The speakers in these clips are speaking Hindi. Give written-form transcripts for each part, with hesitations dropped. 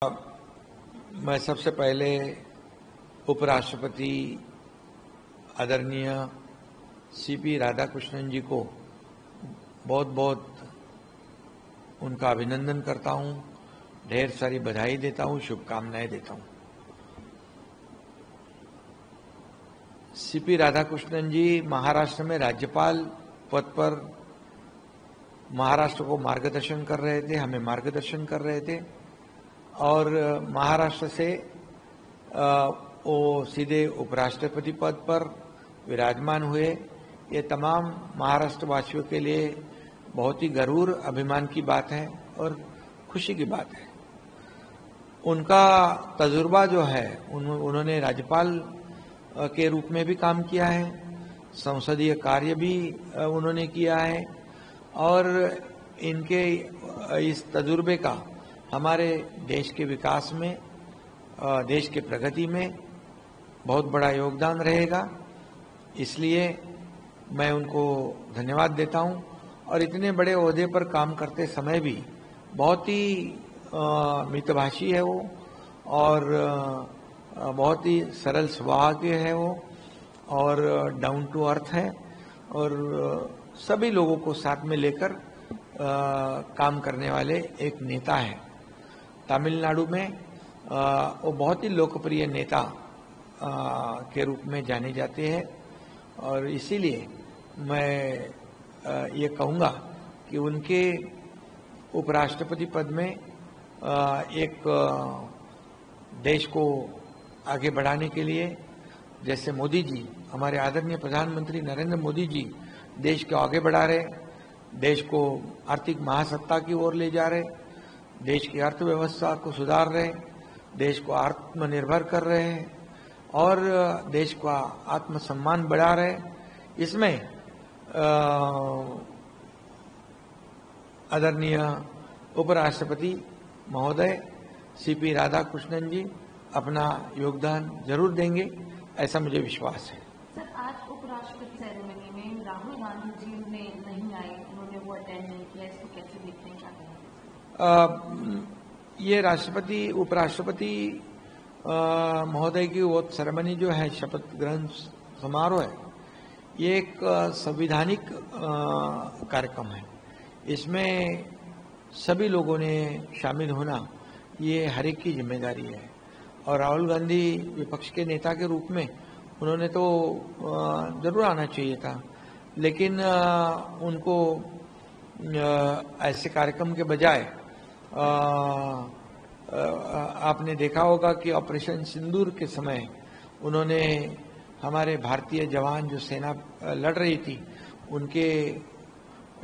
मैं सबसे पहले उपराष्ट्रपति आदरणीय सीपी राधाकृष्णन जी को बहुत बहुत उनका अभिनंदन करता हूं, ढेर सारी बधाई देता हूं, शुभकामनाएं देता हूं। सीपी राधाकृष्णन जी महाराष्ट्र में राज्यपाल पद पर महाराष्ट्र को मार्गदर्शन कर रहे थे, हमें मार्गदर्शन कर रहे थे और महाराष्ट्र से वो सीधे उपराष्ट्रपति पद पर विराजमान हुए। ये तमाम महाराष्ट्र वासियों के लिए बहुत ही गर्व अभिमान की बात है और खुशी की बात है। उनका तजुर्बा जो है, उन्होंने राज्यपाल के रूप में भी काम किया है, संसदीय कार्य भी उन्होंने किया है और इनके इस तजुर्बे का हमारे देश के विकास में, देश के प्रगति में बहुत बड़ा योगदान रहेगा। इसलिए मैं उनको धन्यवाद देता हूं और इतने बड़े ओहदे पर काम करते समय भी बहुत ही मितभाषी है वो और बहुत ही सरल स्वभाव के है वो और डाउन टू अर्थ है और सभी लोगों को साथ में लेकर काम करने वाले एक नेता है। तमिलनाडु में वो बहुत ही लोकप्रिय नेता के रूप में जाने जाते हैं और इसीलिए मैं ये कहूँगा कि उनके उपराष्ट्रपति पद में एक देश को आगे बढ़ाने के लिए, जैसे मोदी जी, हमारे आदरणीय प्रधानमंत्री नरेंद्र मोदी जी देश को आगे बढ़ा रहे, देश को आर्थिक महासत्ता की ओर ले जा रहे, देश की अर्थव्यवस्था को सुधार रहे, देश को आत्मनिर्भर कर रहे हैं और देश का आत्मसम्मान बढ़ा रहे। इसमें आदरणीय उपराष्ट्रपति महोदय सीपी राधाकृष्णन जी अपना योगदान जरूर देंगे, ऐसा मुझे विश्वास है। सर, आज उपराष्ट्रपति सेरेमनी में राहुल गांधी जी नहीं आए, उन्होंने वो अटेंड नहीं किया, इसको कैसे देखते हैं, क्या कहें? ये राष्ट्रपति उपराष्ट्रपति महोदय की वो सेरेमनी जो है, शपथ ग्रहण समारोह है, ये एक संवैधानिक कार्यक्रम है। इसमें सभी लोगों ने शामिल होना ये हर एक की जिम्मेदारी है और राहुल गांधी विपक्ष के नेता के रूप में उन्होंने तो जरूर आना चाहिए था, लेकिन उनको ऐसे कार्यक्रम के बजाय आपने देखा होगा कि ऑपरेशन सिंदूर के समय उन्होंने हमारे भारतीय जवान जो सेना लड़ रही थी उनके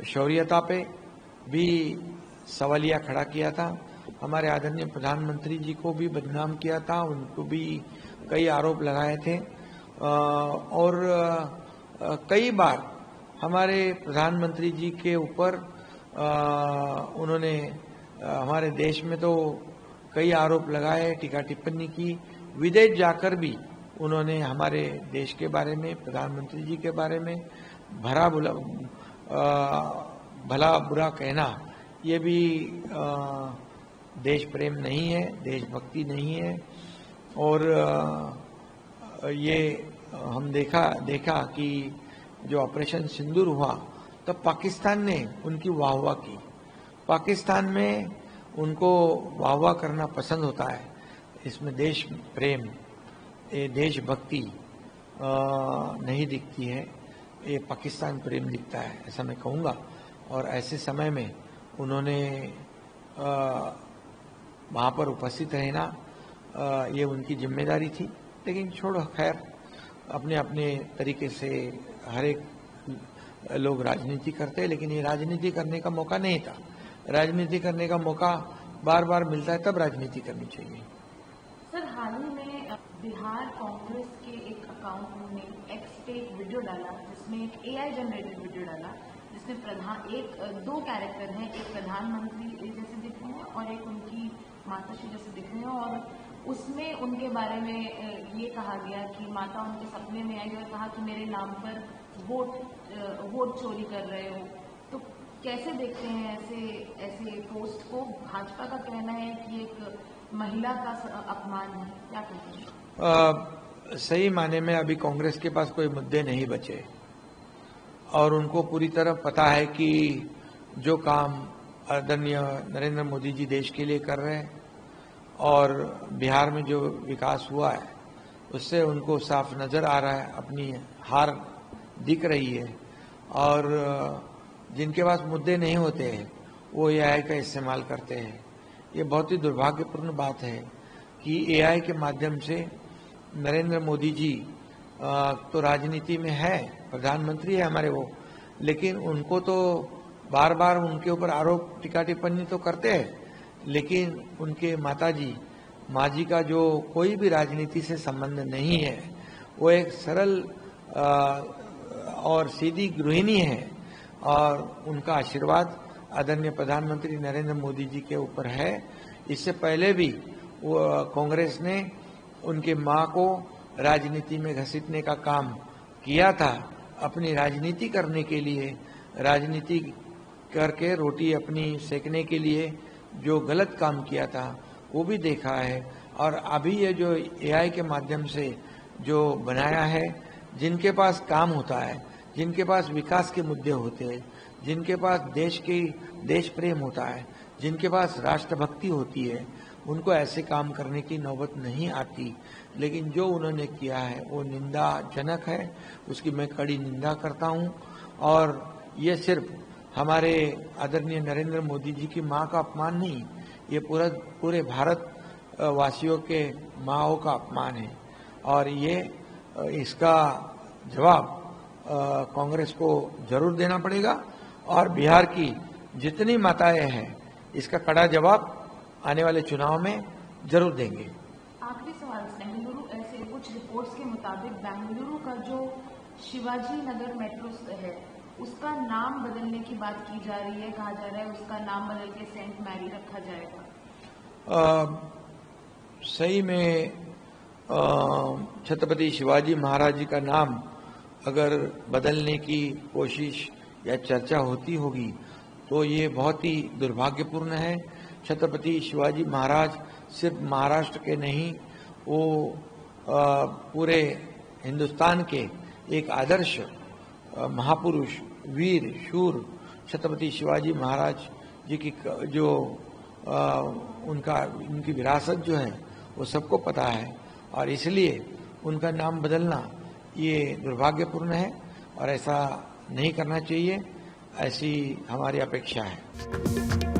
शौर्यता पे भी सवालिया खड़ा किया था। हमारे आदरणीय प्रधानमंत्री जी को भी बदनाम किया था, उनको भी कई आरोप लगाए थे और कई बार हमारे प्रधानमंत्री जी के ऊपर उन्होंने हमारे देश में तो कई आरोप लगाए, टीका टिप्पणी की, विदेश जाकर भी उन्होंने हमारे देश के बारे में, प्रधानमंत्री जी के बारे में भला बुरा कहना, ये भी देश प्रेम नहीं है, देशभक्ति नहीं है और ये हम देखा कि जो ऑपरेशन सिंदूर हुआ तब पाकिस्तान ने उनकी वाहवाह की। पाकिस्तान में उनको वाहवाह करना पसंद होता है, इसमें देश प्रेम, ये देशभक्ति नहीं दिखती है, ये पाकिस्तान प्रेम दिखता है, ऐसा मैं कहूँगा। और ऐसे समय में उन्होंने वहाँ पर उपस्थित रहना ये उनकी जिम्मेदारी थी, लेकिन छोड़ो, खैर अपने अपने तरीके से हर एक लोग राजनीति करते हैं, लेकिन ये राजनीति करने का मौका नहीं था। राजनीति करने का मौका बार बार मिलता है, तब राजनीति करनी चाहिए। सर, हाल ही में बिहार कांग्रेस के एक अकाउंट ने एक्स पे एक वीडियो डाला जिसमें एक AI जनरेटेड वीडियो डाला जिसमें दो कैरेक्टर हैं, एक प्रधानमंत्री जैसे दिख रहे हैं और एक उनकी माताश्री जैसे दिख रहे हैं और उसमें उनके बारे में ये कहा गया कि माता उनके सपने में आई और कहा कि मेरे नाम पर वोट चोरी कर रहे हो। तो कैसे देखते हैं ऐसे पोस्ट को? भाजपा का कहना है कि एक महिला का अपमान है, क्या कहते हैं? सही माने में अभी कांग्रेस के पास कोई मुद्दे नहीं बचे और उनको पूरी तरह पता है कि जो काम आदरणीय नरेंद्र मोदी जी देश के लिए कर रहे हैं और बिहार में जो विकास हुआ है उससे उनको साफ नजर आ रहा है, अपनी हार दिख रही है और जिनके पास मुद्दे नहीं होते हैं वो एआई का इस्तेमाल करते हैं। ये बहुत ही दुर्भाग्यपूर्ण बात है कि एआई के माध्यम से नरेंद्र मोदी जी तो राजनीति में है, प्रधानमंत्री है हमारे वो, लेकिन उनको तो बार बार उनके ऊपर आरोप टीका टिप्पणी तो करते हैं, लेकिन उनके माताजी माँ जी का जो कोई भी राजनीति से संबंध नहीं है, वो एक सरल और सीधी गृहिणी है और उनका आशीर्वाद आदरणीय प्रधानमंत्री नरेंद्र मोदी जी के ऊपर है। इससे पहले भी वो कांग्रेस ने उनके माँ को राजनीति में घसीटने का काम किया था, अपनी राजनीति करने के लिए, राजनीति करके रोटी अपनी सेकने के लिए जो गलत काम किया था वो भी देखा है। और अभी ये जो एआई के माध्यम से जो बनाया है, जिनके पास काम होता है, जिनके पास विकास के मुद्दे होते हैं, जिनके पास देश प्रेम होता है, जिनके पास राष्ट्रभक्ति होती है, उनको ऐसे काम करने की नौबत नहीं आती। लेकिन जो उन्होंने किया है वो निंदाजनक है, उसकी मैं कड़ी निंदा करता हूं। और ये सिर्फ हमारे आदरणीय नरेंद्र मोदी जी की मां का अपमान नहीं, ये पूरे भारत वासियों के माँओं का अपमान है और ये इसका जवाब कांग्रेस को जरूर देना पड़ेगा और बिहार की जितनी माताएं हैं इसका कड़ा जवाब आने वाले चुनाव में जरूर देंगे। आखिरी सवाल, बेंगलुरु ऐसे कुछ रिपोर्ट्स के मुताबिक बेंगलुरु का जो शिवाजी नगर मेट्रो है उसका नाम बदलने की बात की जा रही है, कहा जा रहा है उसका नाम बदल के सेंट मैरी रखा जाएगा। सही में छत्रपति शिवाजी महाराज जी का नाम अगर बदलने की कोशिश या चर्चा होती होगी तो ये बहुत ही दुर्भाग्यपूर्ण है। छत्रपति शिवाजी महाराज सिर्फ महाराष्ट्र के नहीं, वो पूरे हिंदुस्तान के एक आदर्श महापुरुष, वीर, शूर छत्रपति शिवाजी महाराज जी की जो उनकी विरासत जो है वो सबको पता है और इसलिए उनका नाम बदलना ये दुर्भाग्यपूर्ण है और ऐसा नहीं करना चाहिए, ऐसी हमारी अपेक्षा है।